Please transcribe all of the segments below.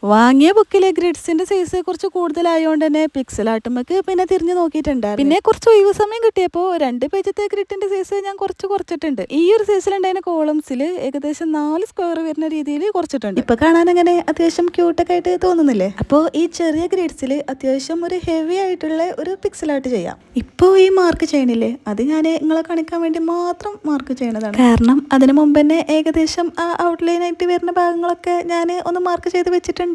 വാങ്ങിയ ബുക്കിലെ ഗ്രിഡ്സിന്റെ സൈസ് കുറച്ച് കൂടുതലായതുകൊണ്ട് തന്നെ പിക്സൽ ആർട്ടുമ്മക്ക് പിന്നെ തിരിഞ്ഞു നോക്കിയിട്ടുണ്ടായിരുന്നു. പിന്നെ കുറച്ച് ഒഴിവ് സമയം കിട്ടിയപ്പോൾ 2 പേജത്തെ ഗ്രിഡിന്റെ സൈസ് ഞാൻ കുറച്ചിട്ടുണ്ട്. ഈ ഒരു സൈസിലുണ്ടായിരുന്ന കോളംസിൽ ഏകദേശം 4 സ്ക്വയർ വരുന്ന രീതിയിൽ കുറച്ചിട്ടുണ്ട്. ഇപ്പൊ കാണാൻ അങ്ങനെ അത്യാവശ്യം ക്യൂട്ടൊക്കെ ആയിട്ട് തോന്നുന്നില്ലേ? അപ്പോൾ ഈ ചെറിയ ഗ്രിഡ്സിൽ അത്യാവശ്യം ഒരു ഹെവി ആയിട്ടുള്ള ഒരു പിക്സൽ ആർട്ട് ചെയ്യാം. ഇപ്പോൾ ഈ മാർക്ക് ചെയ്യണില്ലേ, അത് ഞാൻ നിങ്ങളെ കാണിക്കാൻ വേണ്ടി മാത്രം മാർക്ക് ചെയ്യണതാണ്. കാരണം അതിന് മുമ്പ് തന്നെ ഏകദേശം ആ ഔട്ട്ലൈൻ ആയിട്ട് വരുന്ന ഭാഗങ്ങളൊക്കെ ഞാൻ ഒന്ന് മാർക്ക് ചെയ്ത് വെച്ചിട്ടുണ്ട്.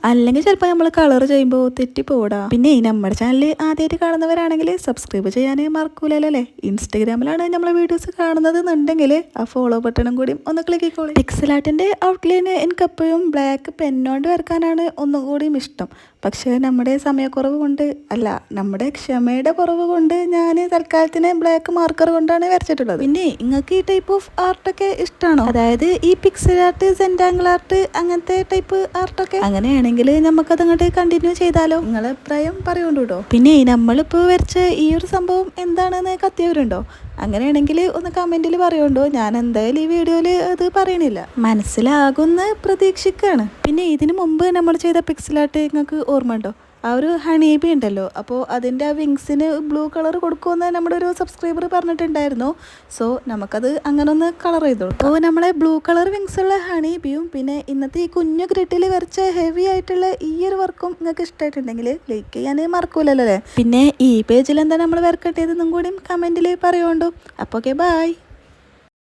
അല്ലെങ്കിൽ ചിലപ്പോൾ നമ്മൾ കളർ ചെയ്യുമ്പോൾ തെറ്റിപ്പോടാ. പിന്നെ നമ്മുടെ ചാനൽ ആദ്യമായിട്ട് കാണുന്നവരാണെങ്കിൽ സബ്സ്ക്രൈബ് ചെയ്യാൻ മറക്കൂലല്ലോ അല്ലേ? ഇൻസ്റ്റഗ്രാമിലാണ് നമ്മളെ വീഡിയോസ് കാണുന്നത് എന്നുണ്ടെങ്കിൽ ആ ഫോളോ ബട്ടണും കൂടി ഒന്ന് ക്ലിക്ക് ചെയ്തോളൂ. പിക്സൽ ആർട്ടിന്റെ ഔട്ട്ലൈൻ എനിക്ക് എപ്പോഴും ബ്ലാക്ക് പെന്നോണ്ട് വരക്കാനാണ് ഒന്നുകൂടിയും ഇഷ്ടം. പക്ഷേ നമ്മുടെ സമയക്കുറവ് കൊണ്ട് നമ്മുടെ ക്ഷമയുടെ കുറവ് കൊണ്ട് ഞാൻ തൽക്കാലത്തിന് ബ്ലാക്ക് മാർക്കർ കൊണ്ടാണ് വരച്ചിട്ടുള്ളത്. പിന്നെ നിങ്ങൾക്ക് ഈ ടൈപ്പ് ഓഫ് ആർട്ടൊക്കെ ഇഷ്ടമാണോ? അതായത് ഈ പിക്സൽ ആർട്ട്, സെന്റാങ്കിൾ ആർട്ട്, അങ്ങനത്തെ ടൈപ്പ് ആർട്ടൊക്കെ അങ്ങനെയാണെങ്കിൽ നമുക്കത് അങ്ങോട്ട് കണ്ടിന്യൂ ചെയ്താലോ? നിങ്ങളെ അഭിപ്രായം പറയുകൊണ്ടു കേട്ടോ. പിന്നെ നമ്മളിപ്പോൾ വരച്ച ഈ ഒരു സംഭവം എന്താണെന്ന് കത്തിയവരുണ്ടോ? അങ്ങനെയാണെങ്കിൽ ഒന്ന് കമന്റിൽ പറയുണ്ടോ. ഞാൻ എന്തായാലും ഈ വീഡിയോയിൽ അത് പറയണില്ല, മനസ്സിലാകുന്ന പ്രതീക്ഷിക്കാണ്. പിന്നെ ഇതിനു മുമ്പ് നമ്മൾ ചെയ്ത പിക്സൽ ആർട്ട് നിങ്ങൾക്ക് ഓർമ്മ ഉണ്ടോ? ആ ഒരു ഹണീബി ഉണ്ടല്ലോ, അപ്പോൾ അതിൻ്റെ ആ വിങ്സിന് ബ്ലൂ കളർ കൊടുക്കുമെന്ന് നമ്മുടെ ഒരു സബ്സ്ക്രൈബർ പറഞ്ഞിട്ടുണ്ടായിരുന്നു. സോ നമുക്കത് അങ്ങനെ ഒന്ന് കളർ ചെയ്തോളൂ. അപ്പോൾ നമ്മളെ ബ്ലൂ കളർ വിങ്സ് ഉള്ള ഹണീബിയും പിന്നെ ഇന്നത്തെ ഈ കുഞ്ഞു ഗ്രിഡിൽ വരച്ച ഹെവി ആയിട്ടുള്ള ഈ ഒരു വർക്കും നിങ്ങൾക്ക് ഇഷ്ടമായിട്ടുണ്ടെങ്കിൽ ലൈക്ക് ചെയ്യാൻ മറക്കൂലല്ലോ അല്ലേ? പിന്നെ ഈ പേജിൽ എന്താ നമ്മൾ വരക്കട്ടേതെന്നും കൂടി കമൻറ്റിൽ പറയുകൊണ്ടു. അപ്പോൾ ഓക്കെ, ബൈ.